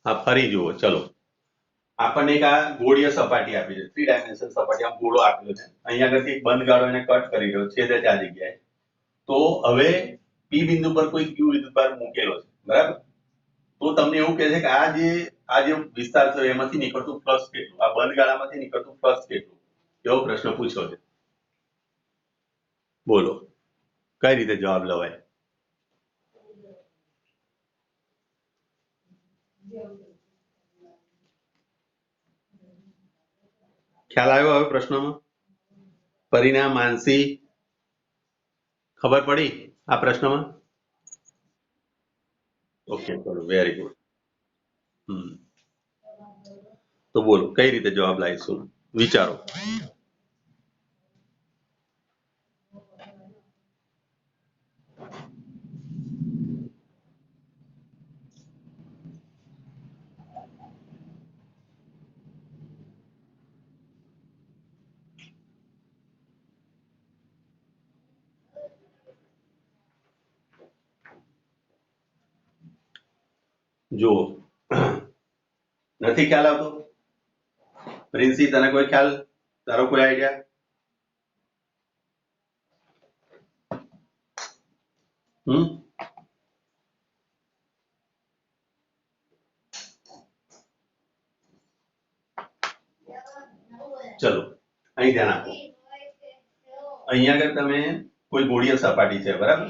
हाँ फरी जुओ चलो આપણને એક આ ગોળીય સપાટી આપી છે 3 ડાયમેન્શન સપાટી આમ ગોળો આપેલો છે અહીંયા આગળથી એક બંધ ગાળો એને કટ કરી રહ્યો છેદે છે આ જગ્યાએ તો હવે પી બિંદુ પર કોઈ ક્યુ વિદ્યુતભાર મૂકેલો છે બરાબર તો તમને એવું કહે છે કે આ જે વિસ્તાર છે એમાંથી નીકળતું ફ્લક્સ કેટલું આ બંધ ગાળામાંથી નીકળતું ફ્લક્સ કેટલું એવો પ્રશ્ન પૂછ્યો છે બોલો કઈ રીતે જવાબ લવાય ખ્યાલ આવ્યો હવે પ્રશ્નમાં પરિણામ માનસી ખબર પડી આ પ્રશ્નમાં ઓકે ચલો વેરી ગુડ તો બોલો કઈ રીતે જવાબ લાવીશું વિચારો જો નથી ખ્યાલ આવતો પ્રિન્સી તને કોઈ ખ્યાલ તારો કોઈ આઈડિયા ચલો અહીં ધ્યાન આપો અહીંયા આગળ તમે કોઈ ગોળીય સપાટી છે બરાબર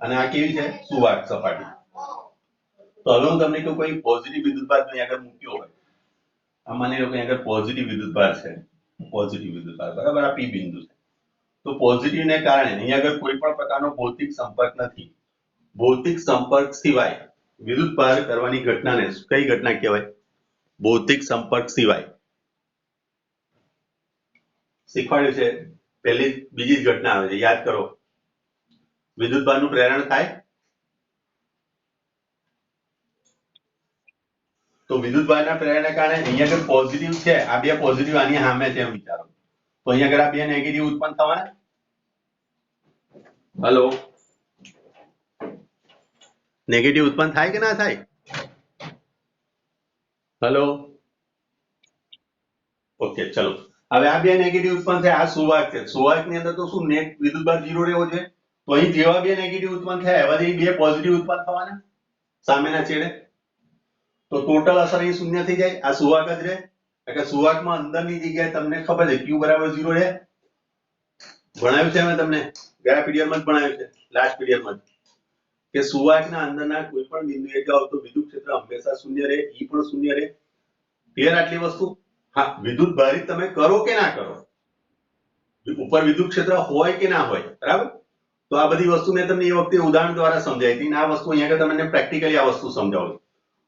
અને આ કેવી છે સુવાહક સપાટી તો હવે હું તમને કહું કોઈ પોઝિટિવ વિદ્યુતભાર અહીંયા આગળ મૂક્યો હોય આ માની લો કે અહીંયા આગળ પોઝિટિવ વિદ્યુતભાર છે પોઝિટિવ વિદ્યુતભાર બરાબર આ પી બિંદુ છે તો પોઝિટિવ ને કારણે અહીંયા આગળ કોઈ પણ પ્રકારનો ભૌતિક સંપર્ક નથી ભૌતિક સંપર્ક સિવાય વિદ્યુતભાર કરવાની ઘટનાને કઈ ઘટના કહેવાય ભૌતિક સંપર્ક સિવાય શીખવાડ્યું છે પહેલી બીજી જ ઘટના આવે છે યાદ કરો વિદ્યુતભારનું પ્રેરણ થાય તો વિદ્યુતભારના પ્રેરણને કારણે અહીંયા આગળ પોઝિટિવ છે આ બે પોઝિટિવ આની સામે છે એમ વિચારો તો અહીંયા આગળ આ બે નેગેટિવ ઉત્પન્ન થવાના હેલો નેગેટિવ ઉત્પન્ન થાય કે ના થાય હેલો ઓકે ચલો હવે આ બે નેગેટિવ ઉત્પન્ન થાય આ સુવાહક છે સુવાહકની અંદર તો શું નેટ વિદ્યુતભાર 0 રહેવો છે તો અહીં જેવા બે નેગેટિવ ઉત્પન્ન થયા એવાથી બે પોઝિટિવ ઉત્પન્ન થવાના સામેના છેડે તો ટોટલ અસર અહીં શૂન્ય થઈ જાય આ સુવાહક જ રહે એટલે સુવાહકમાં અંદરની જગ્યાએ તમને ખબર છે q બરાબર 0 રહે ભણાવ્યું છે મેં તમને ગયા પીરિયડમાં જ ભણાવ્યું છે લાસ્ટ પીરિયડમાં કે સુવાહકના અંદરના કોઈ પણ બિંદુએ જાઓ તો વિદ્યુત ક્ષેત્ર હંમેશા શૂન્ય રહે e પણ શૂન્ય રહે ક્લિયર આટલી વસ્તુ હા વિદ્યુત ભારિત તમે કરો કે ના કરો ઉપર વિદ્યુત ક્ષેત્ર હોય કે ના હોય બરાબર તો આ બધી વસ્તુ મેં તમને એ વખતે ઉદાહરણ દ્વારા સમજાવી હતી આ વસ્તુ અહીંયા આગળ તમને પ્રેક્ટિકલી આ વસ્તુ સમજાવું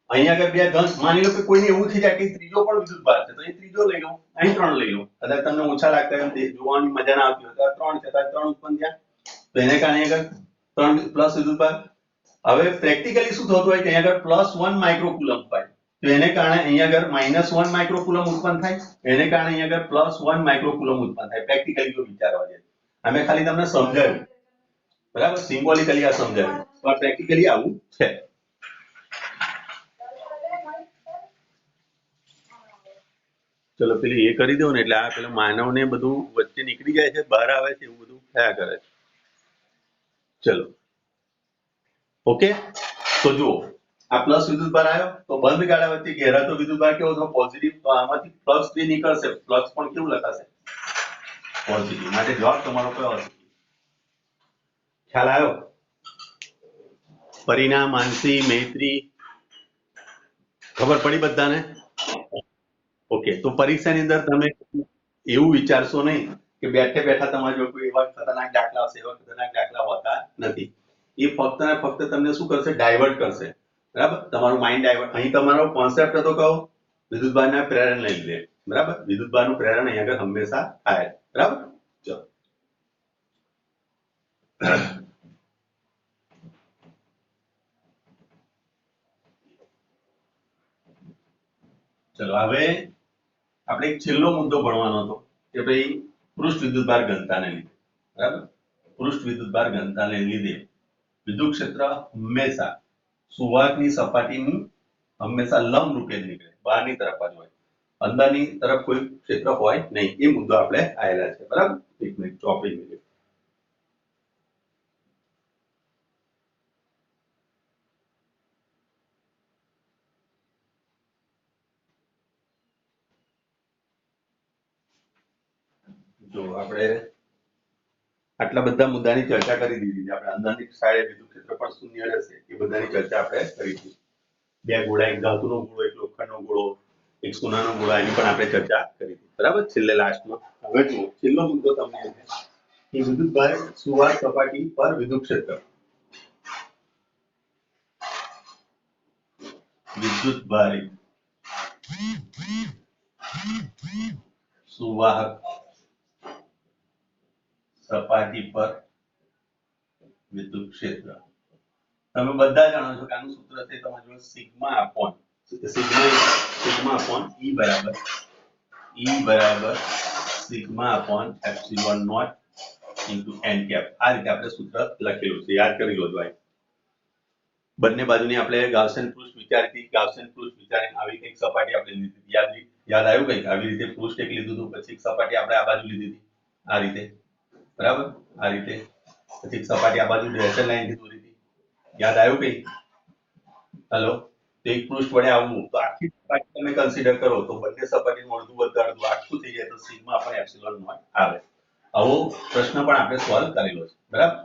અહીંયા આગળ બે ઘન માની લો કે કોઈને એવું થઈ જાય કે ત્રીજો પણ વિદ્યુત ભાર છે તો અહીં ત્રીજો લઈ લો અહીં 3 લઈ લો કદાચ તમને ઓછા લાગતા એમ જોવાની મજા ના આવતી હોય તો 3 છે તો 3 ઉત્પન્ન થયા તો એને કારણે આગળ 3 પ્લસ વિદ્યુત ભાર હવે પ્રેક્ટિકલી શું થતું હોય કે અહીંયા આગળ +1 માઇક્રોકુલમ થાય તો એને કારણે અહીંયા આગળ -1 માઇક્રોકુલમ ઉત્પન્ન થાય એને કારણે અહીંયા આગળ +1 માઇક્રોકુલમ ઉત્પન્ન થાય પ્રેક્ટિકલી જો વિચારવા જાય અમે ખાલી તમને સમજાવ્યું બરાબર સિમ્બોલિકલી આ સમજાવ્યું પણ પ્રેક્ટિકલી આવું છે ચલો પેલી એ કરી દો ને એટલે આ પેલા માનવ ને બધું વચ્ચે નીકળી જાય છે બહાર આવે છે એવું બધું થયા કરે છે ચલો ઓકે તો જુઓ આ પ્લસ વિદ્યુતભાર આવ્યો તો બંધ ગાળા વચ્ચે ઘેરાતો વિદ્યુતભાર કેવો થયો પોઝિટિવ તો આમાંથી ફ્લક્સ જે નીકળશે ફ્લક્સ પણ કેવું લખાશે પોઝિટિવ માટે જવાબ તમારો કયો હશે ખ્યાલ આવ્યો પરિણામ માનસી મૈત્રી ખબર પડી બધાને ઓકે તો પરીક્ષાની અંદર તમે એવું વિચારશો નહીં કે બેઠે બેઠા તમારી જોડે કોઈ એવા ખતરનાક દાખલા હશે એવા ખતરનાક દાખલા હોતા નથી એ ફક્ત ને ફક્ત તમને શું કરશે ડાયવર્ટ કરશે બરાબર તમારું માઇન્ડ ડાયવર્ટ અહીં તમારો કોન્સેપ્ટ હતો કહો વિદ્યુતભારના પ્રેરણ લઈ લે બરાબર વિદ્યુતભારનું પ્રેરણ અહીં આગળ હંમેશા થાય બરાબર ચલો હવે આપણે એક છેલ્લો મુદ્દો ભણવાનો હતો કે ભાઈ પૃષ્ઠ વિદ્યુતભાર ઘનતાને લીધે બરાબર પૃષ્ઠ વિદ્યુતભાર ઘનતાને લીધે વિદ્યુત ક્ષેત્ર હંમેશા સુવાહકની સપાટીની હંમેશા લંબ રૂપે જ નીકળે, બહારની તરફ જ હોય, અંદરની તરફ કોઈ ક્ષેત્ર હોય નહીં. એ મુદ્દો આપણે આયેલા છે. બરાબર, એક મિનિટ ચોપડી મિનિટ. જો આપણે આટલા બધા મુદ્દાની ચર્ચા કરી દીધી છે. આપણે અંદરની સાઈડે વિદ્યુત ક્ષેત્ર પણ શૂન્ય રહેશે, એ બધાની ચર્ચા આપણે કરીશું. બે ગોળા, એક ધાતુનો ગોળો, એક લોખંડનો ગોળો, એક સોનાનો ગોળો, એની પણ આપણે ચર્ચા કરી. બરાબર, છેલ્લે લાસ્ટમાં હવે જુઓ, છેલ્લો મુદ્દો તમને એ છે કે વિદ્યુતભાર સુવાહક સપાટી પર વિદ્યુત ક્ષેત્ર. વિદ્યુતભાર સુવાહક સપાટી પર વિદ્યુત ક્ષેત્ર. તમે બધા જાણો છો કે આનું સૂત્ર છે તમારું સિગ્મા અપોન E બરાબર sigma upon epsilon not into n cap. આ રીતે આપણે સૂત્ર લખેલું છે, યાદ કરી લો. બંને બાજુની આપણે ગાઉસિયન પૃષ્ઠ વિચારીને આવી કંઈક સપાટી આપણે લીધી હતી. યાદ આવ્યું કંઈક આવી રીતે પૃષ્ઠ એક લીધું હતું, પછી એક સપાટી આપણે આ બાજુ લીધી હતી આ રીતે. બરાબર, આ રીતે પછી એક સપાટી આ બાજુ ડેશર લાઈનથી દોરી હતી. યાદ આવ્યું કંઈક? હેલો, તો એક પૃષ્ઠ વડે આવવું તો આખી સપાટી તમે કન્સિડર કરો તો બંને સપાટીનું અડધું વત્તા અડધું આખું થઈ જાય તો સિગ્મા પણ એપ્સિલોન નોટ આવે. આવો પ્રશ્ન પણ આપણે સોલ્વ કરેલો છે. બરાબર,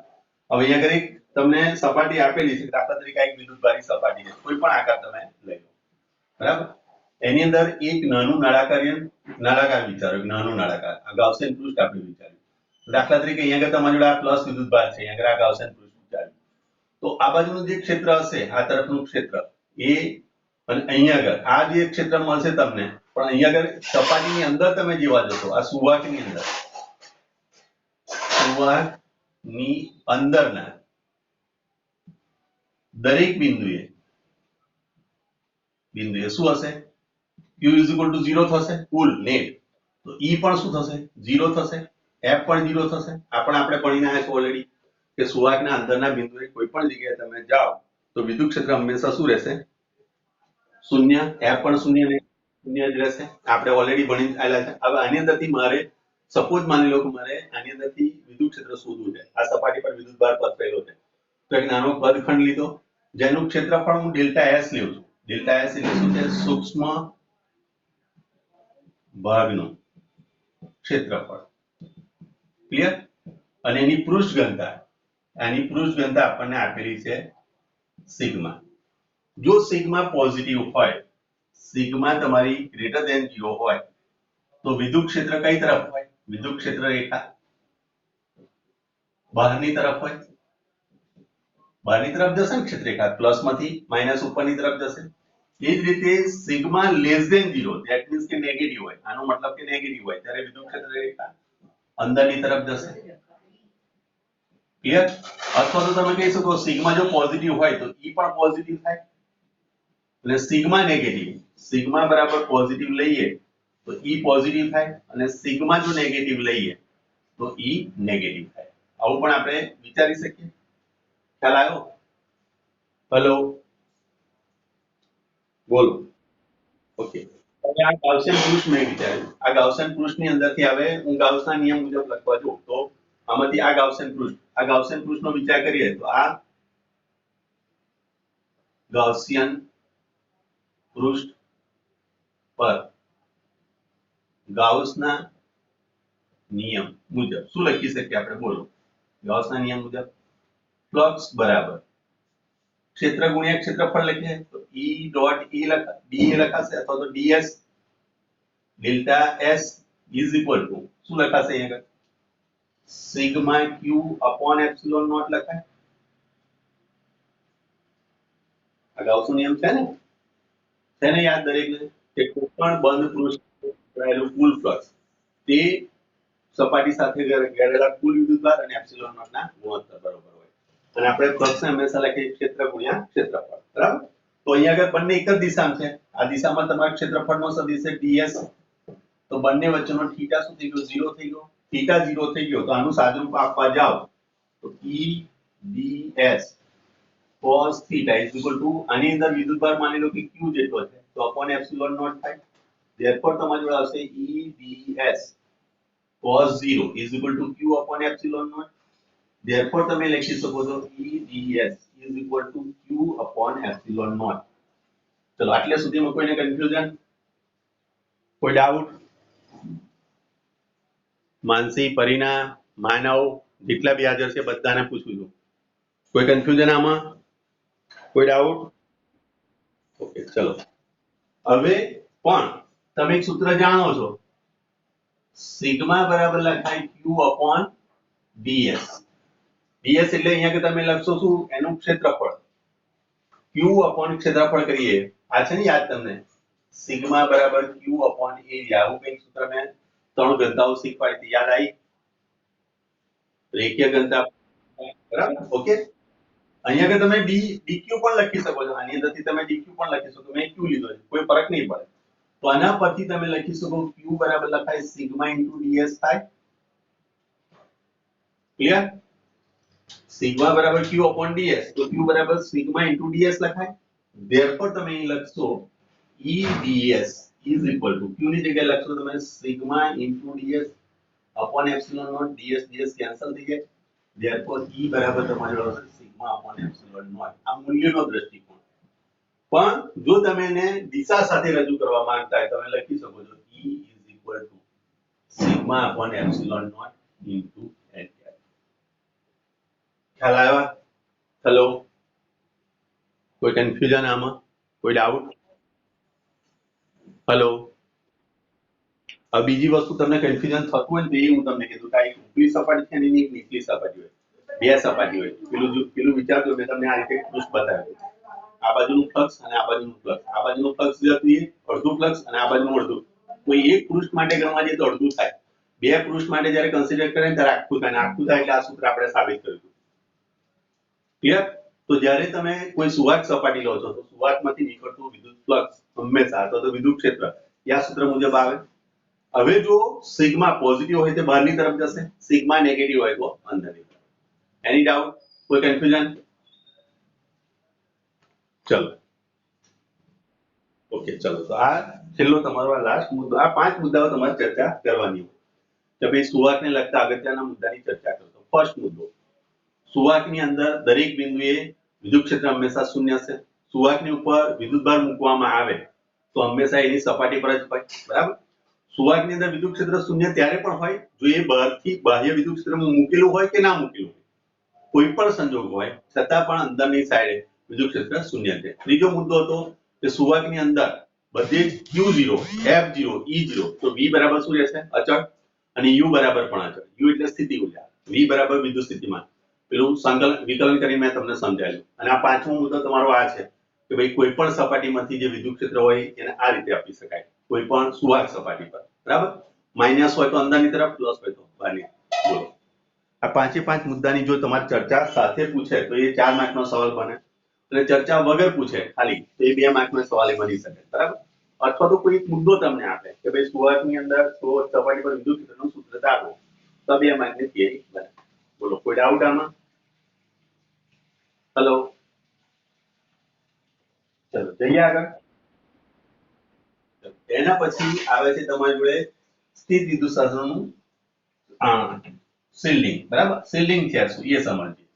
હવે અહીંયા આગળ તમને સપાટી આપેલી છે, દાખલા તરીકે એક વિદ્યુતભારી સપાટી છે, કોઈ પણ આકાર તમે લઈ લો. બરાબર, એની અંદર એક નાનું નળાકાર વિચારો, નાનું નળાકાર આ ગાઉસિયન પૃષ્ઠ આપણે વિચાર્યું. દાખલા તરીકે અહીંયા આગળ તમારી જોડે આ પ્લસ વિદ્યુતભાર છે, અહીંયા આગળ આ ગાઉસિયન પૃષ્ઠ વિચાર્યું. તો આ બાજુનું જે ક્ષેત્ર હશે, આ તરફનું ક્ષેત્ર એ, અને અહીંયા આગળ આ જે ક્ષેત્ર મળશે તમને, પણ અહીંયા આગળ સપાટીની અંદર તમે જેવા જશો, આ સુવાહકની અંદરના દરેક બિંદુએ શું હશે? Q = 0 થશે, કુલ નેટ. તો E પણ શું થશે? 0 થશે, F પણ 0 થશે. આ પણ આપણે ભણીને આવ્યા છો ઓલરેડી કે સુવાહકના અંદરના બિંદુએ કોઈ પણ જગ્યાએ તમે જાઓ તો વિદ્યુત ક્ષેત્ર હંમેશા શું રહેશે? શૂન્ય. F પણ શૂન્ય જ રહેશે. આપણે ઓલરેડી ભણી આવેલા છે. હવે આની અંદરથી મારે સપોઝ માની લો કે મારે આની અંદરથી વિદ્યુત ક્ષેત્ર શોધવું છે. આ સપાટી પર વિદ્યુતભાર પથરેલો છે, તો એક નાનો પદખંડ લીધો જેનું ક્ષેત્રફળ હું ડેલ્ટા S લઉં છું. ડેલ્ટા S એટલે શું છે? સૂક્ષ્મ ભાગનું ક્ષેત્રફળ. ક્લિયર? અને એની પૃષ્ઠ ઘનતા આપણને આપેલી છે સિગ્મા. જો સિગ્મા પોઝિટિવ હોય, સિગ્મા તમારી ગ્રેટર ધેન 0 હોય તો વિદ્યુત ક્ષેત્ર કઈ તરફ હોય? વિદ્યુત ક્ષેત્ર રેખા બહારની તરફ હોય. બહારની તરફ જશે ને ક્ષેત્ર રેખા, પ્લસ માંથી માઇનસ ઉપરની તરફ જશે. એ જ રીતે sigma less than 0, that means કે નેગેટિવ હોય, આનો મતલબ કે નેગેટિવ હોય, ત્યારે વિદ્યુત ક્ષેત્ર રેખા અંદરની તરફ જશે. ક્લિયર? અથવા તો તમે કહી શકો સિગ્મા જો પોઝિટિવ હોય તો E પણ પોઝિટિવ થાય. એટલે સિગ્મા નેગેટિવ, સિગ્મા બરાબર પોઝિટિવ લઈએ તો E પોઝિટિવ થાય, અને સિગ્મા જો નેગેટિવ લઈએ તો E નેગેટિવ થાય. આવું પણ આપણે વિચારી શકીએ. ખ્યાલ આવ્યો? હેલો, બોલો. ઓકે, હવે આ ગાઉસિયન પૃષ્ઠ મેં વિચાર્યું. આ ગાઉસિયન પૃષ્ઠની અંદરથી હવે હું ગાઉસના નિયમ મુજબ લખવા જાઉં તો આમાંથી આ ગાઉસિયન પૃષ્ઠનો વિચાર કરીએ તો આ ગાઉસિયન પૃષ્ઠ પર ગાઉસના નિયમ મુજબ શું લખી શકીએ આપણે? બોલો. ગાઉસના નિયમ મુજબ ફ્લક્સ બરાબર ક્ષેત્ર ગુણ્યા ક્ષેત્રફળ લખીએ તો E ડોટ E લખાશે, અથવા તો ds delta S is equal to શું લખાશે? અહીંયા sigma Q upon epsilon not લખાય. આ ગાઉસનો નિયમ છે ને? તેને યાદ દરેકને કે કોઈ પણ બંધ પૃષ્ઠ રહેલું કુલ ફ્લક્સ તે સપાટી સાથે ઘેરેલા કુલ વિદ્યુતભાર અને એપ્સિલોન નોટના ગુણોત્તર બરોબર હોય. અને આપણે ફ્લક્સને હંમેશા લખીએ ક્ષેત્ર ગુણ્યા ક્ષેત્રફળ. બરાબર, તો અહીંયા આગળ બંને એક જ દિશામાં છે. આ દિશામાં તમારા ક્ષેત્રફળનો સદિશ છે ds, તો બંને વચ્ચેનો થીટા શું થઈ ગયો? 0 થઈ ગયો. થીટા 0 થઈ ગયો તો આનું સાદુરૂપ આપવા જાઓ તો E ds cos theta is equal to આની અંદર વિદ્યુતભાર માની લો કે q જેટલો છે તો upon epsilon naught થાય therefore તમારી જોડે આવશે EDS cos 0 is equal to q upon epsilon naught therefore તમે લખી શકો છો EDS is equal to q upon epsilon naught ચલો આટલે સુધીમાં કોઈને કન્ફ્યુઝન કોઈ ડાઉટ માનસી પરિણા માનવ જેટલા બી હાજર છે બધાને પૂછું છું કોઈ કન્ફ્યુઝન આમાં કોઈ ડાઉટ ઓકે ચલો હવે પણ તમે એક સૂત્ર જાણો છો સિગ્મા બરાબર લખાય q upon ds ds એટલે અહીંયા કે તમે લખશો શું એનું ક્ષેત્રફળ q upon ક્ષેત્રફળ કરીએ આ છે ને યાદ તમને સિગ્મા બરાબર q upon એરિયા આવું કંઈક સૂત્ર મેં ત્રણ ઘનતાઓ શીખવાડી હતી યાદ આવી રેખીય ઘનતા બરાબર ઓકે અહીંયા કે તમે dq પણ લખી શકો છો આની અંદરથી તમે dq પણ લખી શકો મેં q લીધો છે કોઈ ફરક નહીં પડે તો આના પરથી તમે લખી શકો q બરાબર લખાય સિગ્મા ds થાય ક્લિયર સિગ્મા બરાબર q upon ds તો q બરાબર સિગ્મા ds લખાય therefore તમે અહીં લખશો EDS is equal to q ની જગ્યાએ લખશો તમે sigma ds upon epsilon naught ds cancel થઈ જાય therefore E બરાબર તમારો આવશે સિગ્મા upon epsilon naught આ મૂલ્યનો દ્રષ્ટિકોણ પણ જો તમે એને દિશા સાથે રજૂ કરવા માંગતા હોય તમે લખી શકો છો E is equal to sigma upon epsilon naught into n ખ્યાલ આવ્યા હેલો કોઈ કન્ફ્યુઝન આમાં કોઈ ડાઉટ હેલો હવે બીજી વસ્તુ તમને કન્ફ્યુઝન થતું હોય તો એ હું તમને કીધું કે એક ઉપલી સપાટી છે અને એક નીચલી સપાટી હોય બે સપાટી હોય પેલું વિચારજો મેં તમને આ રીતે પૃષ્ઠ બતાવ્યું આ બાજુનું ફ્લક્સ અને આ બાજુનું ફ્લક્સ આ બાજુનું ફ્લક્સ જતું એ અડધું ફ્લક્સ અને આ બાજુનું અડધું કોઈ એક પૃષ્ઠ માટે ગણવા જઈએ તો અડધું થાય બે પૃષ્ઠ માટે જ્યારે કન્સિડર કરે ત્યારે આખું થાય અને આખું થાય એટલે આ સૂત્ર આપણે સાબિત કર્યું ક્લિયર તો જ્યારે તમે કોઈ સુવાહક સપાટી લો છો તો સુવાહકમાંથી નીકળતું વિદ્યુત ફ્લક્સ હંમેશા અથવા તો વિદ્યુત ક્ષેત્ર આ સૂત્ર મુજબ આવે હવે જો સિગ્મા પોઝિટિવ હોય તો બહારની તરફ જશે સિગ્મા નેગેટિવ હોય તો અંદરની તરફ એની ડાઉટ કોઈ કન્ફ્યુઝન ચલો ઓકે ચલો તો આ છેલ્લો તમારો આ લાસ્ટ મુદ્દો આ પાંચ મુદ્દાઓ તમારે ચર્ચા કરવાની હોય કે ભાઈ સુવાહકને લગતા અગત્યના મુદ્દાની ચર્ચા કરતો ફર્સ્ટ મુદ્દો સુવાહકની અંદર દરેક બિંદુએ વિદ્યુત ક્ષેત્ર હંમેશા શૂન્ય છે સુવાહકની ઉપર વિદ્યુતભાર મૂકવામાં આવે તો હંમેશા એની સપાટી પર જ હોય બરાબર સુવાહકની અંદર વિદ્યુત ક્ષેત્ર શૂન્ય ત્યારે પણ હોય જો એ બહારથી બાહ્ય વિદ્યુત ક્ષેત્રમાં મૂકેલું હોય કે ના મૂકેલું હોય કોઈ પણ સંજોગ હોય છતાં પણ અંદરની સાઈડે વિદ્યુત ક્ષેત્ર શૂન્ય છે ત્રીજો મુદ્દો હતો કે સુવાહકની અંદર બધે q0 f0 e0 તો v બરાબર શું રહેશે અચળ અને u બરાબર પણ અચળ u એટલે સ્થિતિ ઊર્જા v બરાબર વિદ્યુત સ્થિતિમાન પેલું વિકલન કરીને મેં તમને સમજાવ્યું અને આ પાંચમો મુદ્દો તમારો આ છે કે ભાઈ કોઈ પણ સપાટીમાંથી જે વિદ્યુત ક્ષેત્ર હોય એને આ રીતે આપી શકાય કોઈ પણ સુવાહક સપાટી પર બરાબર માઈનસ હોય તો અંદરની તરફ પ્લસ હોય તો બહારની બોલો આ પાંચે પાંચ મુદ્દાની જો તમારી ચર્ચા સાથે પૂછે તો એ 4 માર્કનો સવાલ બને અને ચર્ચા વગર પૂછે ખાલી તો એ 2 માર્કનો સવાલ બની શકે બરાબર અથવા તો કોઈ એક મુદ્દો તમને આપે કે ભાઈ સુવાહકની અંદર સપાટી પર વિદ્યુત ક્ષેત્રનું સૂત્ર દાખવો તો 2 માર્કની થિયરી બને બોલો કોઈ ડાઉટ આમાં હેલો ચલો જઈએ આગળ એના પછી આવે છે તમારી જોડે સ્થિત વિદ્યુત શાસ્ત્રનું શિલ્ડિંગ બરાબર શિલ્ડિંગ છે શું એ સમજીએ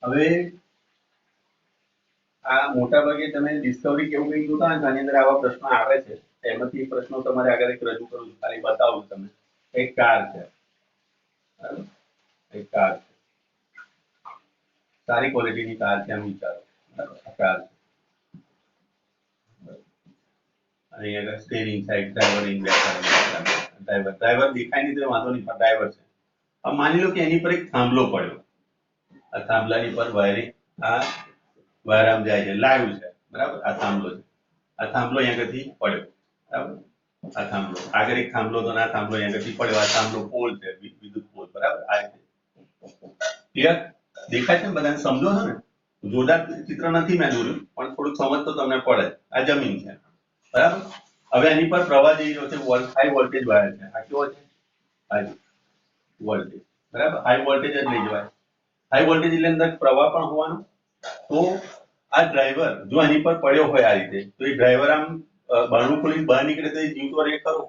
હવે આ મોટા ભાગે તમે ડિસ્કવરી કેવું કંઈક જોતા હોય આની અંદર આવા પ્રશ્નો આવે છે એમાંથી પ્રશ્નો તમારે આગળ એક રજૂ કરું છું ખાલી બતાવું તમને એક કાર છે બરાબર એક કાર છે સારી ક્વોલિટીની કાર છે એમ વિચારો બરાબર આ કાર છે અને આગળ steering side driver in driver દેખાય નહીં તો વાંધો નહીં પણ ડ્રાઈવર છે હવે માની લો કે એની પર એક થાંભલો પડ્યો આ થાંભલાની પર વાયરિંગ આ વાયર આમ જાય છે લાઈવ છે બરાબર આ થાંભલો છે આ થાંભલો અહીંયાથી પડ્યો બરાબર આ થાંભલો આગળ એક થાંભલો તો ના થાંભલો અહીંયાથી પડ્યો આ થાંભલો પોલ છે વિદ્યુત પોલ બરાબર આ રીતે ક્લિયર દેખાય છે બધાને સમજો છો ને જોરદાર ચિત્ર નથી મેં દોર્યું પણ થોડુંક સમજ તો તમને પડે આ જમીન છે બરાબર હવે આની પર પ્રવાહ જઈ રહ્યો છે, હાઈ વોલ્ટેજ વાયર છે, આ કેવો છે હાઈ વોલ્ટેજ, બરાબર, હાઈ વોલ્ટેજ જ લઈ જવાય, હાઈ વોલ્ટેજ એટલે અંદર પ્રવાહ પણ હોવાનો. તો આ ડ્રાઈવર જો આની પર પડ્યો હોય આ રીતે, તો એ ડ્રાઈવર આમ બારણું ખોલીને બહાર નીકળે તો એ જીવતો રહે ખરો?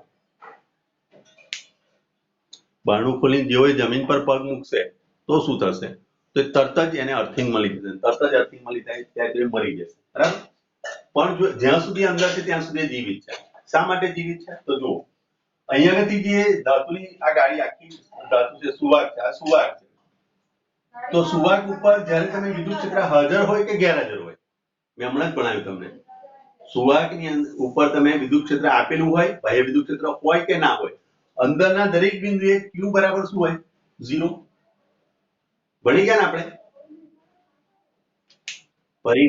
બારણું ખોલીને જેવો એ જમીન પર પગ મૂકશે તો શું થશે? તો તરત જ એને અર્થિંગ મળી જશે, તરત જ અર્થિંગ મળી જાય ત્યારે એ મરી જશે, બરાબર. પણ જો જ્યાં સુધી અંદર છે ત્યાં સુધી જીવિત છે. શા માટે જીવિત છે? તો જુઓ, અહીંયાથી જે ધાતુની આ ગાડી આખી ધાતુ છે, સુવાહક છે, આ સુવાહક છે. તો સુવાહક ઉપર જ્યારે તમે વિદ્યુત ક્ષેત્ર હાજર હોય કે ગેરહાજર હોય, મેં હમણાં જ ભણાવ્યું તમને, સુવાહકની ઉપર તમે વિદ્યુત ક્ષેત્ર આપેલું હોય, બાહ્ય વિદ્યુત ક્ષેત્ર હોય કે ના હોય, અંદરના દરેક બિંદુએ Q બરાબર શું હોય? 0. ભણી ગયા ને આપણે? ફરી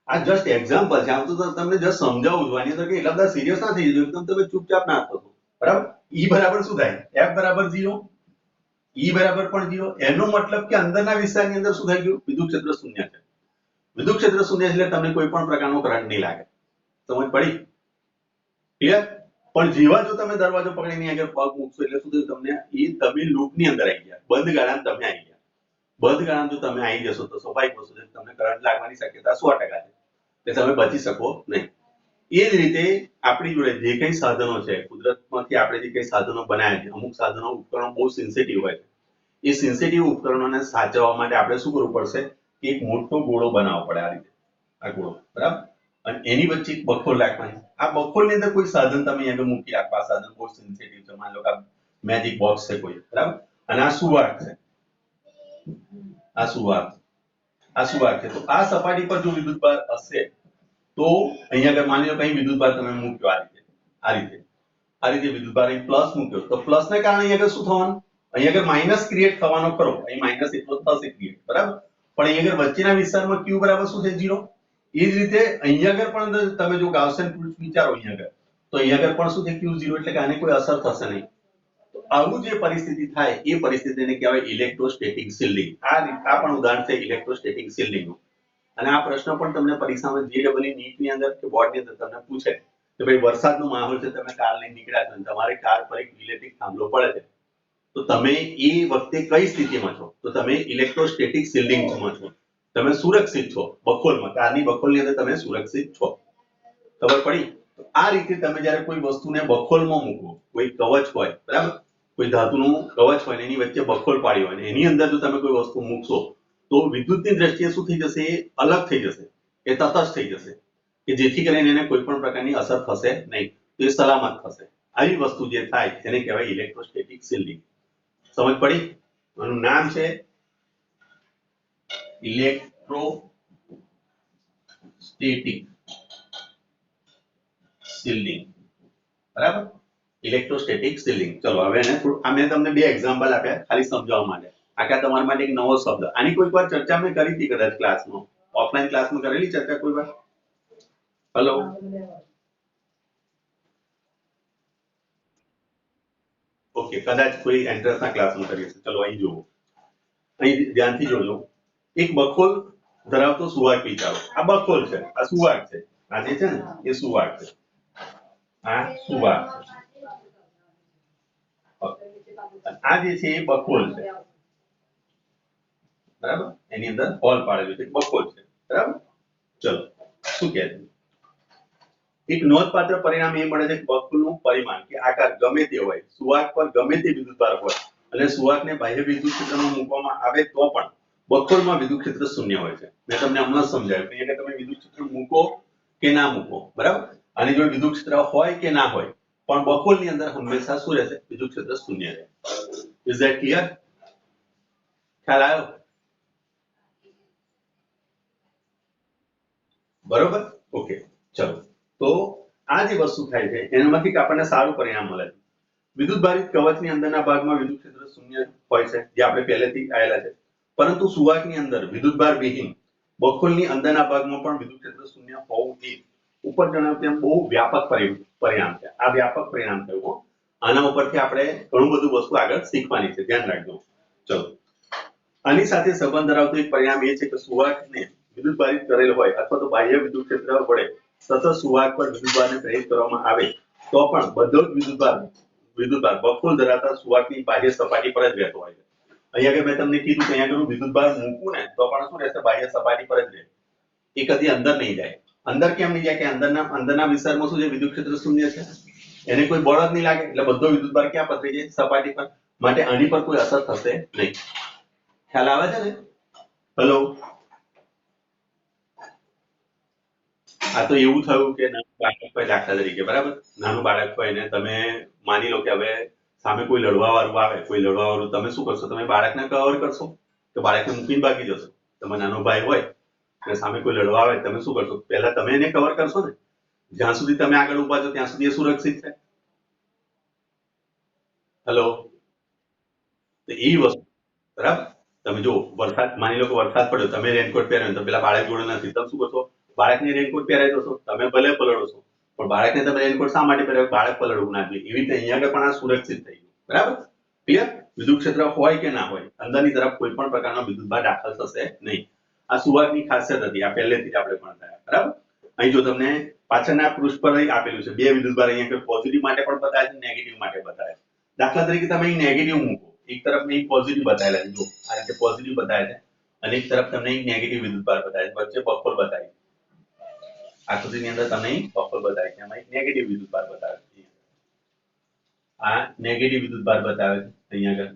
આ જસ્ટ એક્ઝામ્પલ છે, આમ તો તમને જસ્ટ સમજાવું છું, આની અંદર કે એટલા બધા સિરિયસ ના થઈ જજો, એકદમ તમે ચૂપચાપ ના થતો, બરાબર. E બરાબર શું થાય? F બરાબર 0, E બરાબર પણ 0. એનો મતલબ કે અંદરના વિસ્તારની અંદર શું થઈ ગયું? વિદ્યુત ક્ષેત્ર શૂન્ય છે. વિદ્યુત ક્ષેત્ર શૂન્ય એટલે તમને કોઈ પણ પ્રકારનો કરંટ નહીં લાગે. સમજ પડી? ક્લિયર? પણ જેવા જો તમે દરવાજો પકડીને આગળ પગ મૂકશો એટલે શું થયું? તમને એ તમે લૂપની અંદર આવી ગયા, બંધ ગાળામાં તમે આવી ગયા. બંધ ગાળામાં જો તમે આવી જશો તો સ્વાભાવિક વસ્તુ છે, તમને કરંટ લાગવાની શક્યતા 100% છે, એટલે તમે બચી શકો નહીં. એ જ રીતે આપણી જોડે જે કંઈ સાધનો છે, કુદરતમાંથી આપણે જે કંઈ સાધનો બનાવ્યા છે, અમુક સાધનો ઉપકરણો બહુ સેન્સિટિવ હોય છે. એ સેન્સિટિવ ઉપકરણોને સાચવવા માટે આપણે શું કરવું પડશે? એક મોટો ગોળો બનાવવો પડે, આ રીતે, આ ગોળો, બરાબર. અને એની વચ્ચે એક બખોલ રાખવાની. આ બખોલની અંદર કોઈ સાધન તમે આગળ મૂકી આપો, આ સાધન બહુ સેન્સિટિવ છે, માની લો કે મેજિક બોક્સ છે કોઈ, બરાબર. અને આ સુવાહક છે, આ સુવાહક, આ સુવાહક છે. તો આ સપાટી પર જો વિદ્યુતભાર હશે તો અહીંયા આગળ માની લો કે અહીં વિદ્યુતભાર તમે મૂક્યો આ રીતે, આ રીતે, આ રીતે વિદ્યુતભાર અહીં પ્લસ મૂક્યો, તો પ્લસ ને કારણે અહીંયા આગળ શું થવાનું? અહીંયા આગળ માઇનસ ક્રિએટ થવાનો ખરો, અહીં માઇનસ એટલો થશે ક્રિએટ, બરાબર. પણ અહીંયા આગળ વચ્ચેના વિસ્તારમાં Q બરાબર શું છે? 0. એ જ રીતે અહીંયા આગળ પણ તમે જો ગાઉસિયન ફિલ્ડ વિચારો અહીંયા આગળ, તો અહીંયા આગળ પણ શું છે? Q 0, એટલે કે આને કોઈ અસર થશે નહીં. તો આવું જે પરિસ્થિતિ થાય એ પરિસ્થિતિને કહેવાય ઇલેક્ટ્રોસ્ટેટિક શિલ્ડિંગ. આ પણ ઉદાહરણ છે ઇલેક્ટ્રોસ્ટેટિક શિલ્ડિંગનું. અને આ પ્રશ્ન પણ તમને પરીક્ષામાં JEE નીટની અંદર કે બોર્ડની અંદર તમને પૂછે કે ભાઈ વરસાદનો માહોલ છે, તમે કાર લઈને નીકળ્યા છો અને તમારી કાર પર એક ઇલેક્ટ્રિક થાંભલો પડે છે, તો તમે એ વખતે કઈ સ્થિતિમાં છો? તો તમે ઇલેક્ટ્રોસ્ટેટિક શિલ્ડિંગમાં છો, તમે સુરક્ષિત છો, બખોલમાં, કારની બખોલની અંદર તમે સુરક્ષિત છો. ખબર પડી? તો આ રીતે તમે જ્યારે કોઈ વસ્તુને બખોલમાં મૂકો, કોઈ કવચ હોય, બરાબર, કોઈ ધાતુનું કવચ હોય ને એની વચ્ચે બખોલ પાડી હોય ને એની અંદર જો તમે કોઈ વસ્તુ મૂકશો તો વિદ્યુતની દ્રષ્ટિએ શું થઈ જશે? એ અલગ થઈ જશે, એ તટસ્થ થઈ જશે, કે જેથી કરીને એને કોઈ પણ પ્રકારની અસર થશે નહીં, તો એ સલામત થશે. આવી વસ્તુ જે થાય તેને કહેવાય ઇલેક્ટ્રોસ્ટેટિક શિલ્ડિંગ. સમજ પડી? આનું નામ છે ઇલેક્ટ્રોસ્ટેટિક શિલ્ડિંગ, બરાબર. Electrostatic shielding. ચલો હવે એને થોડું, મેં તમને બે એક્ઝામ્પલ આપ્યા ખાલી સમજાવવા માટે. આખા તમારા માટે એક નવો શબ્દ, આની કોઈ વાર ચર્ચા મેં કરી હતી કદાચ ક્લાસમાં, ઓફલાઈન ક્લાસમાં કરેલી ચર્ચા કોઈ વાર? હેલો, ઓકે, કદાચ કોઈ એન્ટ્રન્સના ક્લાસમાં કરી હશે. ચલો અહીં જુઓ, અહીં ધ્યાનથી જોજો. એક બખોલ ધરાવતો સુવાહક વિચારો. આ બખોલ છે, આ સુવાહક છે, આ જે છે ને એ સુવાહક છે, આ સુવાહક છે. આ જે છે એ બખોલ છે, બરાબર. એની અંદર હોલ પાડેલું છે, બખોલ છે, બરાબર. ચલો, શું કહે છે? એક નોંધપાત્ર પરિણામ એ મળે છે કે બખોલનું પરિમાણ કે આકાર ગમે તે હોય, સુવાહક પર ગમે તે વિદ્યુતભાર હોય અને સુવાહકને બાહ્ય વિદ્યુત ક્ષેત્રમાં મૂકવામાં આવે તો પણ બખોલમાં વિદ્યુત ક્ષેત્ર શૂન્ય હોય છે. મેં તમને હમણાં સમજાવ્યું કે એટલે તમે વિદ્યુત ક્ષેત્ર મૂકો કે ના મૂકો, બરાબર. આની જોડે વિદ્યુત ક્ષેત્ર હોય કે ના હોય, પણ બખોલની અંદર હંમેશા શું રહેશે? વિદ્યુત ક્ષેત્ર શૂન્ય રહે. Is that clear? ખ્યાલ આવ્યો? બરોબર, ઓકે. ચલો, તો આ જે વસ્તુ થાય છે એનામાંથી આપણને સારું પરિણામ મળે છે. વિદ્યુતભારિત કવચની અંદરના ભાગમાં વિદ્યુત ક્ષેત્ર શૂન્ય હોય છે, જે આપણે પહેલેથી આવેલા છે. પરંતુ સુવાહકની અંદર વિદ્યુતભાર વિહીન બખોલની અંદરના ભાગમાં પણ વિદ્યુત ક્ષેત્ર શૂન્ય હોવું એ ઉપર જણાવ્યું તેમ બહુ વ્યાપક પરિણામ છે. આ વ્યાપક પરિણામ થયું. આના ઉપરથી આપણે ઘણું બધું વસ્તુ આગળ શીખવાની છે, ધ્યાન રાખજો. ચલો, આની સાથે સંબંધ ધરાવતું એક પરિણામ એ છે કે સુવાહકને વિદ્યુતભારિત કરેલ હોય અથવા તો બાહ્ય વિદ્યુત ક્ષેત્ર વડે સતત સુવાહક પર વિદ્યુતભારને પ્રેરિત કરવામાં આવે તો પણ બધો જ વિદ્યુતભાર બફુલ ધરાવતા સુવાહકની બાહ્ય સપાટી પર જ રહેતો હોય છે. અહીંયા આગળ મેં તમને કીધું કે અહીંયા આગળ વિદ્યુતભાર મૂકું ને તો પણ શું રહેશે, બાહ્ય સપાટી પર જ રહે, એ કદી અંદર નહીં જાય. અંદર કેમ નહીં જાય કે અંદરના વિસ્તારમાં શું છે, વિદ્યુત ક્ષેત્ર શૂન્ય છે, એને કોઈ બળ જ નહીં લાગે, એટલે બધો વિદ્યુતભાર ક્યાં પથરી જાય, સપાટી પર. માટે આની પર કોઈ અસર થશે નહીં. ખ્યાલ આવે છે ને? હેલો, આ તો એવું થયું કે નાનું બાળક હોય, દાખલા તરીકે, બરાબર, નાનું બાળક હોય ને તમે માની લો કે હવે સામે કોઈ લડવા વાળું આવે, તમે શું કરશો, તમે બાળકને કવર કરશો કે બાળકને મૂકીને ભાગી જશો? તમારો નાનો ભાઈ હોય અને સામે કોઈ લડવા આવે, તમે શું કરશો? પહેલા તમે એને કવર કરશો ને. જ્યાં સુધી તમે આગળ ઉભા છો ત્યાં સુધી એ સુરક્ષિત છે. હેલો, તો એ વસ્તુ, બરાબર. તમે જો વરસાદ, માની લો કે વરસાદ પડ્યો, તમે રેનકોટ પહેર્યો તો પેલા બાળક જોડે નથી, તમે શું કરશો? બાળકને રેનકોટ પહેરાવી દોશો, તમે ભલે પલળો છો પણ બાળકને તમે રેનકોટ શા માટે પહેરાવ્યો? બાળક પલળવું ના જોઈએ. એવી રીતે અહીંયા આગળ પણ આ સુરક્ષિત થઈ ગયું, બરાબર. ક્લિયર? વિદ્યુત ક્ષેત્ર હોય કે ના હોય, અંદરની તરફ કોઈ પણ પ્રકારનો વિદ્યુતભાર દાખલ થશે નહીં. આ સુવાહકની ખાસિયત હતી, આ પહેલેથી જ આપણે ભણતા, બરાબર. અહીં જો તમને પાછળના પૃષ્ઠ પર આપેલું છે, બે વિદ્યુતભાર અહીંયા પોઝિટિવ માટે પણ બતાવે છે, નેગેટિવ માટે બતાવે છે. દાખલા તરીકે તમે અહીં નેગેટિવ મૂકો, એક તરફ અહીં પોઝિટિવ બતાવેલા છે, જો આ રીતે પોઝિટિવ બતાવે છે, અને એક તરફ તમને અહીં નેગેટિવ વિદ્યુતભાર બતાવે છે, વચ્ચે બફર બતાવે છે. આકૃતિની અંદર તમને અહીં બફર બતાવે છે, એમાં નેગેટિવ વિદ્યુતભાર બતાવે છે. આ નેગેટિવ વિદ્યુતભાર બતાવે છે અહીંયા આગળ,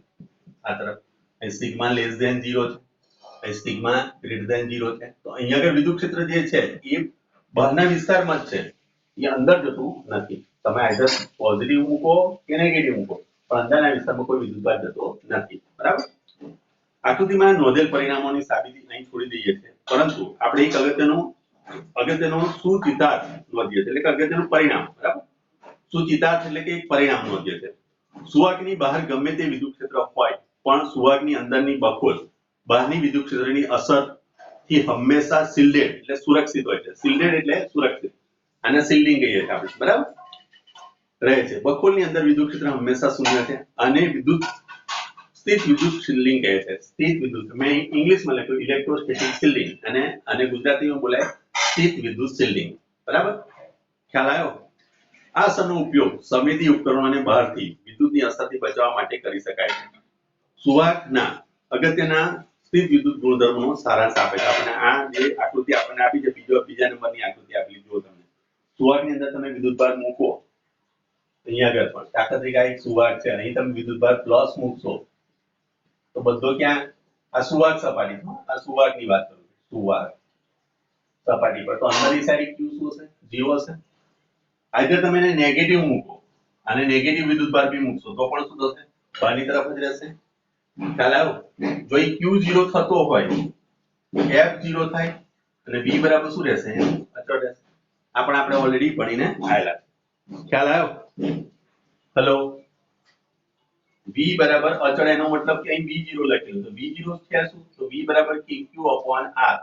આ તરફ સિગ્મા લેસ ધેન 0 છે, સિગ્મા ગ્રેટર ધેન 0 છે. તો અહીંયા આગળ વિદ્યુત ક્ષેત્ર જે છે એ બહારના વિસ્તારમાં જ છે, એ અંદર જતું નથી. તમે આઈધર પોઝિટિવ મૂકો કે નેગેટિવ મૂકો, પણ અંદરના વિસ્તારમાં કોઈ વિદ્યુતભાર જતો નથી, બરાબર. આકૃતિમાં નોંધેલ પરિણામોની સાબિતી અહીં છોડી દઈએ છીએ, પરંતુ આપણે એક અગત્યનો સૂચિતાર્થ નોંધીએ છીએ, એટલે કે અગત્યનું પરિણામ, બરાબર. સૂચિતાર્થ એટલે કે એક પરિણામ નોંધીએ છીએ. સુવાહકની બહાર ગમે તે વિદ્યુત ક્ષેત્ર હોય, પણ સુવાહકની અંદરની બફોલ બહારની વિદ્યુત ક્ષેત્રની અસરથી હંમેશા શિલ્ડેડ એટલે સુરક્ષિત હોય છે. શિલ્ડેડ એટલે સુરક્ષિત, આને શિલ્ડિંગ કહીએ છીએ આપણે, બરાબર, રહે છે. બફોલની અંદર વિદ્યુત ક્ષેત્ર હંમેશા શૂન્ય છે, અને સ્થિત વિદ્યુત શિલ્ડિંગ કહે છે. સ્થિત વિદ્યુત, મેં ઇંગ્લિશમાં લખ્યું ઇલેક્ટ્રોસ્ટેટિક શિલ્ડિંગ, અને ગુજરાતીમાં બોલાય સ્થિત વિદ્યુત શિલ્ડિંગ, બરાબર. ખ્યાલ આવ્યો? આ અસરનો ઉપયોગ સંવેદી ઉપકરણોને બહારથી વિદ્યુતની અસરથી બચાવવા માટે કરી શકાય છે. સુવાહકના અગત્યના સ્થિત વિદ્યુત ગુણધર્મોનો સારાંશ આપે છે. આપણે આ જે આકૃતિ આપણને આપી છે, બીજા નંબરની આકૃતિ આપેલી જુઓ તમે. સુવાહકની અંદર તમે વિદ્યુતભાર મૂકો, અહીંયા આગળ પણ દાખલા તરીકે આ એક સુવાહક છે, અહીં તમે વિદ્યુતભાર પ્લસ મૂકશો તો બધો ક્યાં? આ સુવાહક સપાટી, આ સુવાહકની વાત કરું છું, સુવાહક સપાટી પર. તો અંદરની સાઈડ Q શું હશે? 0 હશે. આઈધર તમે એને નેગેટિવ મૂકો અને નેગેટિવ વિદ્યુતભાર બી મૂકશો તો પણ શું થશે? બહારની તરફ જ રહેશે. ખ્યાલ આવ્યો? જો એ Q0 થતો હોય, F0 થાય અને V બરાબર શું રહેશે? અચળ રહેશે. આ પણ આપણે ઓલરેડી ભણીને આયેલા છે. ખ્યાલ આવ્યો? હેલો, V બરાબર અચળ, એનો મતલબ કે અહીં V0 લખેલું છે. V0 છે શું? તો V બરાબર Q/R.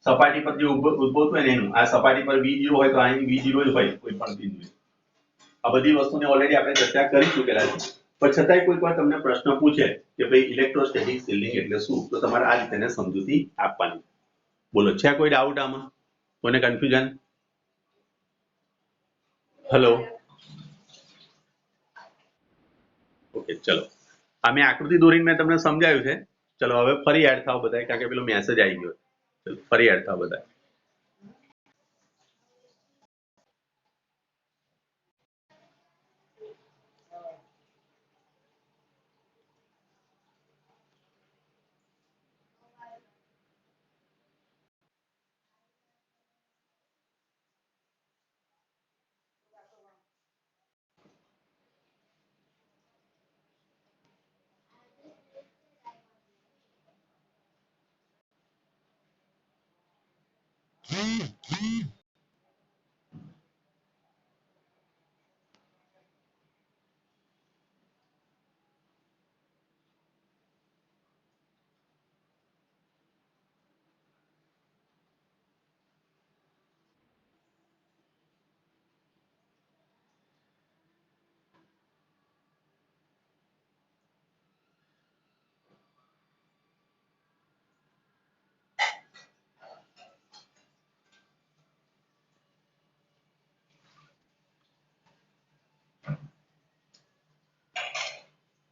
સપાટી પર જે ઉદ્ભવતું હોય ને એનું, આ સપાટી પર V0 હોય તો અહીં V0 જ હોય કોઈ પણ બિંદુએ. આ બધી વસ્તુને ઓલરેડી આપણે ચર્ચા કરી ચૂકેલા છે, પણ છતાંય કોઈક વાર તમને પ્રશ્ન પૂછે કે ભાઈ ઇલેક્ટ્રોસ્ટેટિક શિલ્ડિંગ એટલે શું, તો તમારે આ રીતે સમજૂતી આપવાની. બોલો, છે કોઈ ડાઉટ આમાં? કોઈને કન્ફ્યુઝન? હેલો, ઓકે, ચલો. આ મેં આકૃતિ દોરીને મેં તમને સમજાવ્યું છે. ચલો હવે ફરી એડ થાવ બધા, કારણ કે પેલો મેસેજ આવી ગયો. ચલો ફરી એડ થાવ બધા.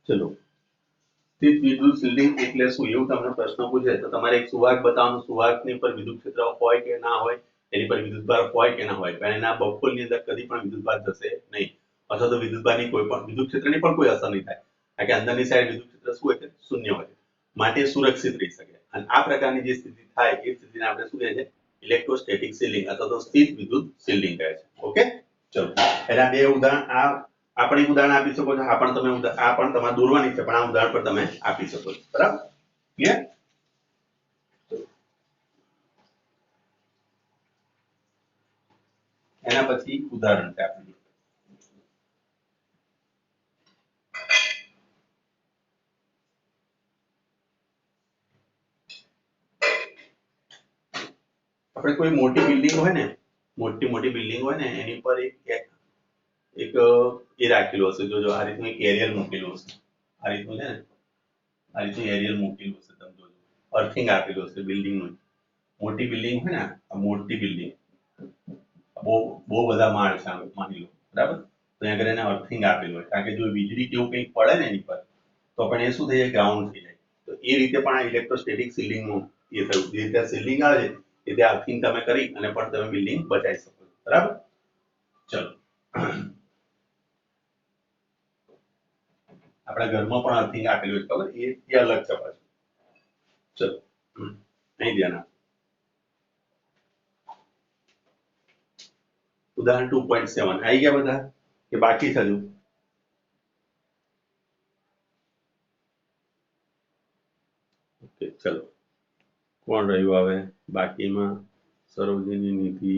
ચલો, સ્થિત વિદ્યુત શિલ્ડિંગ એટલે શું એવું તમને પ્રશ્ન પૂછે તો તમારે એક સુવાહક બતાવવાનું, સુવાહકની પર વિદ્યુત ક્ષેત્ર હોય કે ના હોય, એની પર વિદ્યુતભાર હોય કે ના હોય, પણ એના બહુકોલની અંદર કદી પણ વિદ્યુતભાર જશે નહીં, અથવા તો વિદ્યુતભારની કોઈ પણ વિદ્યુત ક્ષેત્રની પણ કોઈ અસર નહીં થાય, કારણ કે અંદરની સાઈડ વિદ્યુત ક્ષેત્ર શું હોય છે? શૂન્ય હોય છે, માટે સુરક્ષિત રહી શકે. અને આ પ્રકારની જે સ્થિતિ થાય એ સ્થિતિને આપણે શું કહે છે? ઇલેક્ટ્રોસ્ટેટિક શિલ્ડિંગ અથવા તો સ્થિત વિદ્યુત શિલ્ડિંગ કહે છે. ઓકે, ચલો એના બે ઉદાહરણ આપણે ઉદાહરણ આપી શકો છો, આ પણ તમારે દોરવાની છે, પણ આ ઉદાહરણ પર તમે આપી શકો છો. બરાબર, ક્લિયર? એના પછી ઉદાહરણ છે આપણે કોઈ મોટી બિલ્ડિંગ હોય ને, મોટી બિલ્ડિંગ હોય ને એની પર એક એ રાખેલું હશે, જોજો આ રીતનું એક એરિયલ મૂકેલું હશે, આ રીતનું છે ને, આ રીતનું એરિયલ મૂકેલું હશે, તમે જોજો અર્થિંગ આપેલું હશે બિલ્ડિંગનું. મોટી બિલ્ડિંગ હોય ને, આ મોટી બિલ્ડિંગ બહુ બધા માળ છે માની લો, બરાબર, તો અહીંયા આગળ એને અર્થિંગ આપેલું હોય, કારણ કે જો વીજળી કેવું કંઈક પડે ને એની પર તો પણ એ શું થઈ જાય? ગ્રાઉન્ડ થઈ જાય. તો એ રીતે પણ આ ઇલેક્ટ્રોસ્ટેટિક શિલ્ડિંગનું એ થયું, જે રીતે શિલ્ડિંગ આવે છે એ રીતે અર્થિંગ તમે કરી અને પણ તમે બિલ્ડિંગ બચાવી શકો છો. બરાબર, ચલો આપણા ઘરમાં પણ અર્થિંગ આપેલું હોય, ખબર? એ અલગ છે પાછું. ચલો અહીં ધ્યાન આપો. ઉદાહરણ 2.7 આવી ગયા બધા કે બાકી છે હજુ? ઓકે, ચલો કોણ રહ્યું હવે બાકીમાં? સરોજની, નિધિ,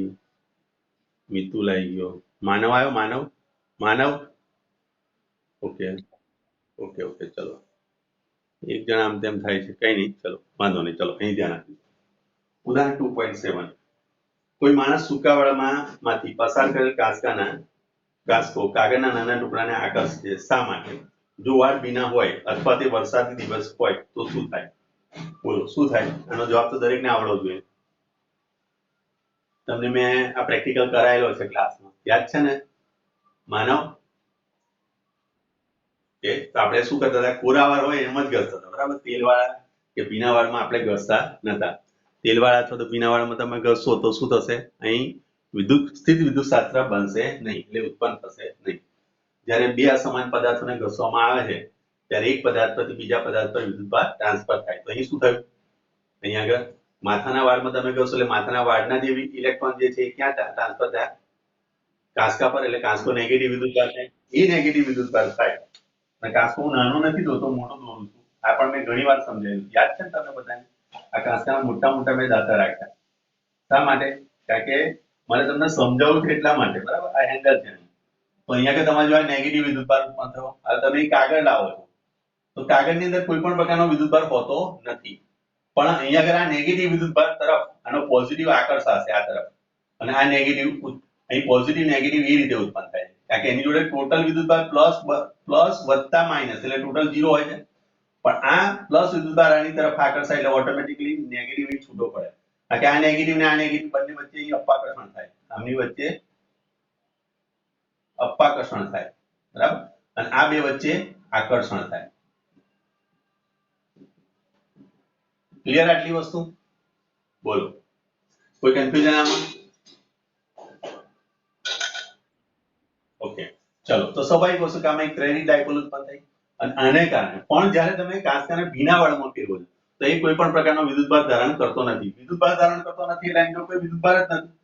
મિતુલ આવી ગયો, માનવ આવ્યો, માનવ. ઓકે ઓકે ઓકે, ચલો એક જણા આમ તેમ થાય છે, કઈ નહીં, ચલો વાંધો નહીં, ચલો અહીં ધ્યાન આપીશું. ઉદાહરણ 2.7 કોઈ માણસ સૂકાવાળામાંથી પસાર કરેલ કાંસકો કાગળના નાના ટુકડાને આકર્ષે છે. શા માટે? જો વાળ ભીના હોય અથવા તે વરસાદી દિવસ હોય તો શું થાય? બોલો શું થાય? આનો જવાબ તો દરેકને આવડવો જોઈએ. તમને મેં આ પ્રેક્ટિકલ કરાયેલો છે ક્લાસમાં, યાદ છે ને માનવ? કે આપણે શું કરતા હતા? કોરા વાળ હોય એમ જ ઘસતા હતા, બરાબર? તેલવાળા કે ભીના વાળમાં આપણે ઘસતા નતા. તેલવાળા અથવા તો ભીના વાળમાં તમે ઘસશો તો શું થશે? અહીં સ્થિત વિદ્યુત શાસ્ત્ર બનશે નહીં, એટલે ઉત્પન્ન થશે નહીં. જ્યારે બે અસમાન પદાર્થોને ઘસવામાં આવે છે ત્યારે એક પદાર્થ પરથી બીજા પદાર્થ પર વિદ્યુતભાર ટ્રાન્સફર થાય. તો અહીં શું થયું? અહીંયા આગળ માથાના વાળમાં તમે ઘસો એટલે માથાના વાળના જે ઇલેક્ટ્રોન જે છે એ ક્યાં ટ્રાન્સફર થયા? કાંસકા પર, એટલે કાંસકો નેગેટિવ વિદ્યુતભાર થાય. એ નેગેટિવ વિદ્યુતભાર થાય. અને કાંસકો હું નાનો નથી દોરતો, મોટો દોરું છું. આ પણ મેં ઘણી વાર સમજાવ્યું, યાદ છે ને તમને બધાને? આ કાંસકાના મોટા મોટા મેં દાંતા રાખ્યા. શા માટે? કારણ કે મારે તમને સમજાવવું છે એટલા માટે, બરાબર? આ એંગલ છે. તો અહીંયા કે તમારે જો આ નેગેટિવ વિદ્યુતભાર ઉત્પન્ન થયો, હવે તમે કાગળ લાવો છો તો કાગળની અંદર કોઈ પણ પ્રકારનો વિદ્યુતભાર હોતો નથી, પણ અહીંયા આગળ આ નેગેટિવ વિદ્યુતભાર તરફ આનો પોઝિટિવ આકર્ષાશે આ તરફ, અને આ નેગેટિવ અહીં પોઝિટિવ નેગેટિવ એ રીતે ઉત્પન્ન થાય છે, કારણ કે એની જોડે ટોટલ વિદ્યુતભાર પ્લસ વત્તા માઇનસ એટલે ટોટલ 0 હોય છે, પણ આ પ્લસ વિદ્યુતભાર આની તરફ આકર્ષાય એટલે ઓટોમેટિકલી નેગેટિવ છૂટો પડે, કારણ કે આ નેગેટિવ ને આ નેગેટિવ બંને વચ્ચે અહીં અપાકર્ષણ થાય, આમની વચ્ચે અપાકર્ષણ થાય, બરાબર? અને આ બે વચ્ચે આકર્ષણ થાય. ક્લિયર આટલી વસ્તુ? બોલો કોઈ કન્ફ્યુઝન આમાં? ઓકે, ચલો તો સ્વાભાવિક વસ્તુ કે આમાં એક પ્રેરિત ડાયપોલ ઉત્પન્ન થાય, અને આને કારણે પણ જ્યારે તમે કાંસકાને ભીના વાળમાં ફેરવો છો તો એ કોઈ પણ પ્રકારનો વિદ્યુતભાર ધારણ કરતો નથી. વિદ્યુતભાર ધારણ કરતો નથી એટલે એનો કોઈ વિદ્યુતભાર જ નથી,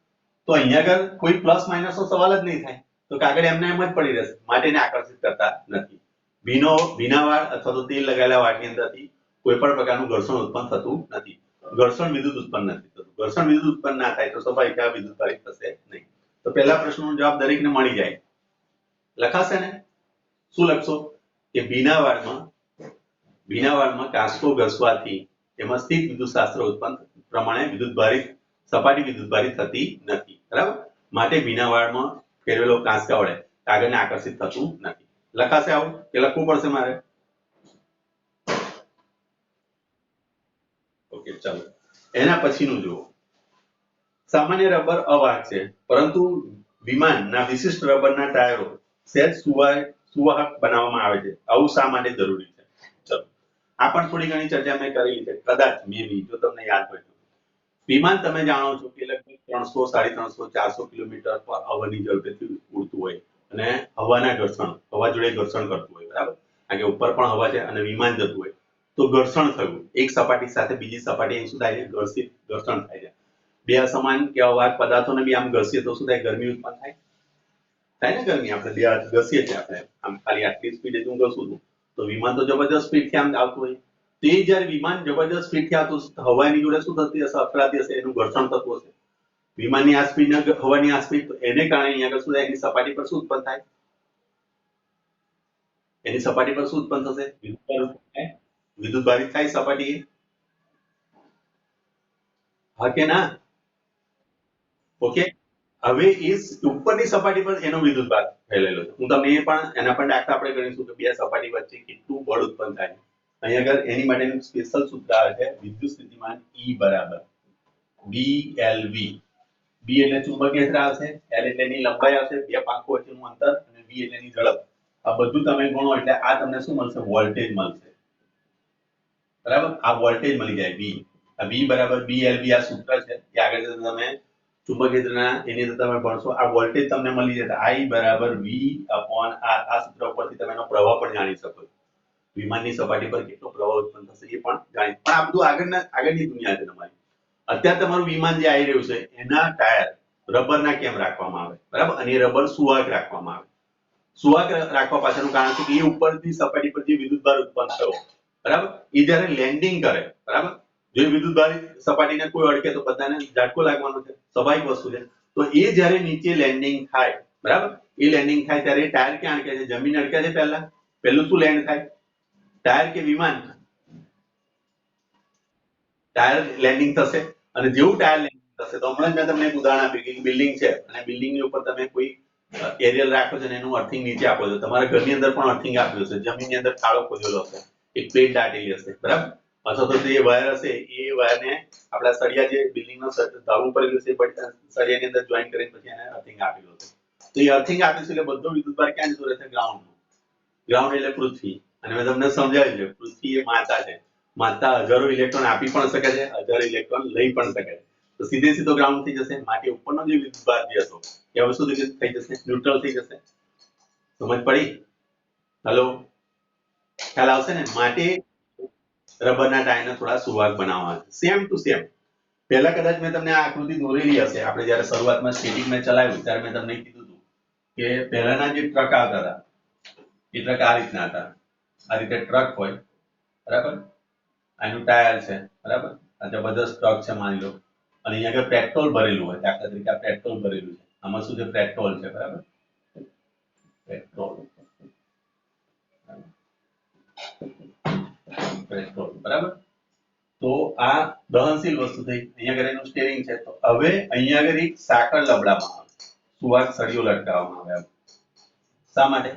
તો અહીંયા આગળ કોઈ પ્લસ માઇનસ નો સવાલ જ નહીં થાય, તો કાગળ એમને એમ જ પડી રહેશે, માટે એને આકર્ષિત કરતા નથી. ભીના વાળ અથવા તો તેલ લગાવેલા વાળની અંદરથી કોઈ પણ પ્રકારનું ઘર્ષણ ઉત્પન્ન થતું નથી, ઘર્ષણ વિદ્યુત ઉત્પન્ન નથી થતું. ઘર્ષણ વિદ્યુત ઉત્પન્ન ના થાય તો સ્વાભાવિક આ વિદ્યુતભારિત થશે નહીં. તો પહેલા પ્રશ્નનો જવાબ દરેકને મળી જાય. લખાશે ને? શું લખશો? કે ભીના વાળમાં કાંસકો ઘસવાથી એમાં સ્થિત વિદ્યુત શાસ્ત્ર ઉત્પન્ન પ્રમાણે સપાટી વિદ્યુતભારિત થતી નથી, બરાબર? માટે ભીના વાળમાં ફેરવેલો કાંસકા વડે કાગળને આકર્ષિત થતું નથી. લખાશે આવું કે લખવું પડશે મારે? ઓકે, ચાલો એના પછીનું જુઓ. સામાન્ય રબર અવાહક છે, પરંતુ વિમાનના વિશિષ્ટ રબરના ટાયરો સહેજ સુવાહક બનાવવામાં આવે છે? આવું શા માટે જરૂરી છે? ચલો આ પણ થોડી ઘણી ચર્ચા મેં કરેલી છે, કદાચ મે બી જો તમને યાદ હોય તો. વિમાન તમે જાણો છો કે લગભગ 300, 350, 400 કિલોમીટર પર અવરની ઝડપેથી ઉડતું હોય અને હવાના ઘર્ષણ, હવા જોડે ઘર્ષણ કરતું હોય, બરાબર? કારણ કે ઉપર પણ હવા છે અને વિમાન જતું હોય તો ઘર્ષણ થયું, એક સપાટી સાથે બીજી સપાટી શું થાય છે? ઘર્ષણ થાય છે. બે અસમાન કે અવાહક પદાર્થોને બી આમ ઘસીએ તો શું થાય? ગરમી ઉત્પન્ન થાય. થાય ને ગરમી? આપણે બે હાથ ઘસીએ છીએ, આપણે આમ ખાલી આટલી સ્પીડે હું ઘસું છું તો વિમાન તો જબરજસ્ત સ્પીડથી આમ આવતું હોય. તે જ્યારે વિમાન જબરજસ્ત સ્પીડથી આવતું હવાની જોડે શું થતી હશે? અથડાતી હશે, એનું ઘર્ષણ થતું હશે. વિમાનની આ સ્પીડ ને હવાની આ સ્પીડ, એને કારણે અહીંયા આગળ શું થાય? એની સપાટી પર શું ઉત્પન્ન થાય? એની સપાટી પર શું ઉત્પન્ન થશે? વિદ્યુતભારિત થાય સપાટી. હા કે ના? ઓકે. હવે એ ઉપરની સપાટી પર એનો વિદ્યુતભાર ફેલાયેલો છે. હું તમને એ પણ એના પણ દાખલા આપણે ગણીશું કે બે સપાટી વચ્ચે કેટલું બળ ઉત્પન્ન થાય. અહીંયા આગળ એની માટેનું સ્પેશિયલ સૂત્ર આવે છે, વિદ્યુત સ્થિતિમાન E બરાબર BLV. B એટલે ચુંબકીય ક્ષેત્ર આવશે, L એટલે એની લંબાઈ આવશે, બે પાંખો વચ્ચેનું અંતર, અને V એટલે એની ઝડપ. આ બધું તમે ગણો એટલે આ તમને શું મળશે? વોલ્ટેજ મળશે. બરાબર? આ વોલ્ટેજ મળી જાય V. આ V બરાબર BLV આ સૂત્ર છે. એ આગળ તમે ચુંબકીય ક્ષેત્રના એની અંદર તમે ભણશો, આ વોલ્ટેજ તમને મળી જશે. I બરાબર V/R. આ સૂત્ર ઉપરથી તમે એનો પ્રવાહ પણ જાણી શકો છો. વિમાનની સપાટી પર કેટલો પ્રવાહ ઉત્પન્ન થશે એ પણ જાણી. પણ આ બધું આગળની દુનિયા છે તમારી. અત્યારે તમારું વિમાન જે આવી રહ્યું છે એના ટાયર રબરના કેમ રાખવામાં આવે? બરાબર? અને એ રબર સુવાહક રાખવામાં આવે. સુવાહક રાખવા પાછળનું કારણ છે કે એ ઉપરની સપાટી પર જે વિદ્યુતભાર ઉત્પન્ન થયો, બરાબર, એ જ્યારે લેન્ડિંગ કરે, બરાબર, જો વિદ્યુતભારિત સપાટીને કોઈ અડકે તો બધાને ઝાટકો લાગવાનો છે, સ્વાભાવિક વસ્તુ છે. તો એ જ્યારે નીચે લેન્ડિંગ થાય, બરાબર, એ લેન્ડિંગ થાય ત્યારે ટાયર ક્યાં અડકે છે? જમીન અડકે છે. પહેલું શું લેન્ડ થાય? ટાયર કે વિમાન? ટાયર લેન્ડિંગ થશે. અને જેવું ટાયર લેન્ડિંગ થશે તો હમણાં જ મેં તમને એક ઉદાહરણ આપ્યું કે બિલ્ડિંગ છે અને બિલ્ડિંગની ઉપર તમે કોઈ એરિયલ રાખો છો અને એનું અર્થિંગ નીચે આપો છો. તમારા ઘરની અંદર પણ અર્થિંગ આપ્યું હશે, જમીનની અંદર ખાડો ખોદેલો હશે, એક પ્લેટ દાટેલી હશે, બરાબર, અથવા તો જે વાયર હશે એ વાયરને આપણા સળિયા જે બિલ્ડિંગનો ધાબુ પડેલું છે સળિયાની અંદર જોઈન કરીને પછી એને અર્થિંગ આપેલું હશે. તો એ અર્થિંગ આપીશું એટલે બધો વિદ્યુતભાર ક્યાં જતો રહેશે? ગ્રાઉન્ડ. ગ્રાઉન્ડ એટલે પૃથ્વી. અને મેં તમને સમજાવ્યું છે, પૃથ્વી એ માતા છે. માતા હજારો ઇલેક્ટ્રોન આપી પણ શકે છે, હજારો ઇલેક્ટ્રોન લઈ પણ શકે છે. તો સીધે સીધો ગ્રાઉન્ડ થઈ જશે. માટે ઉપરનો જે વિદ્યુતભાર જે હતો એ હવે શું થઈ જશે? ન્યુટ્રલ થઈ જશે. સમજ પડી? હેલો, ખ્યાલ આવશે ને? માટે રબરના ટાયરને થોડા સુવાહક બનાવવા છે. Same to same. પહેલા કદાચ મેં તમને આ આકૃતિ દોરેલી હશે. આપણે જ્યારે શરૂઆતમાં સ્ટેટિક મેં ચલાવ્યું ત્યારે મેં તમને કીધું હતું કે પહેલાના જે ટ્રક આવતા હતા એ ટ્રક આ રીતના હતા. આ રીતે ટ્રક હોય, બરાબર, આનું ટાયર છે, બરાબર, આ જબરદસ્ત ટ્રક છે માની લો, અને અહીંયા આગળ પેટ્રોલ ભરેલું હોય. દાખલા તરીકે આ પેટ્રોલ ભરેલું છે. આમાં શું છે? પેટ્રોલ છે, બરાબર, પેટ્રોલ, પેટ્રોલ, બરાબર. તો આ દહનશીલ વસ્તુ થઈ. અહીંયા આગળ એનું સ્ટીયરિંગ છે. તો હવે અહીંયા આગળ એક સાંકળ લબડાવવામાં આવે, સુવાહક સળિયો લટકાવવામાં આવે. શા માટે?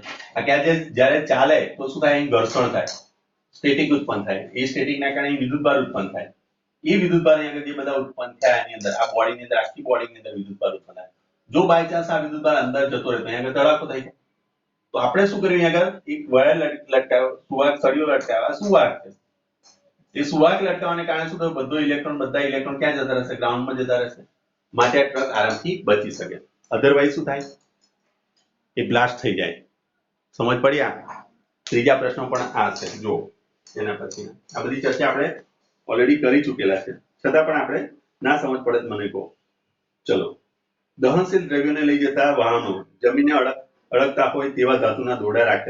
કે આ જ્યારે ચાલે તો શું થાય? અહીં ઘર્ષણ થાય, સ્ટેટિક ઉત્પન્ન થાય. એ સ્ટેટિકના કારણે વિદ્યુતભાર ઉત્પન્ન થાય. એ વિદ્યુતભાર અહીંયા જે બધા ઉત્પન્ન થયા એની અંદર આ બોડીની અંદર, આખી બોડીની અંદર વિદ્યુતભાર ઉત્પન્ન થાય. જો બાય ચાન્સ આ વિદ્યુતભાર અંદર જતો રહે તો અહીંયા આગળ ધડાકો થઈ જાય. તો આપણે શું કર્યું? અહીંયા આગળ એક વાયર લટકાવ્યો, સુવાહક સળિયો લટકાવ્યો. આ સુવાહક છે. એ સુવાહક લટકાવવાને કારણે શું થયું? બધા ઇલેક્ટ્રોન ક્યાં જતા રહેશે? ગ્રાઉન્ડમાં જતા રહેશે. માટે આ ટ્રક આરામથી બચી શકે. અધરવાઇઝ શું થાય? એ બ્લાસ્ટ થઈ જાય. સમજ પડી? આ ત્રીજા પ્રશ્નો પણ આ છે. જો એના પછી આ બધી ચર્ચા આપણે ઓલરેડી કરી ચૂકેલા છે, છતાં પણ આપણે ના સમજ પડે તો મને કહો. ચલો, દહનશીલ દ્રવ્યોને લઈ જતા વાહનો જમીનને અડકતા હોય તેવા ધાતુના દોરડા રાખેલા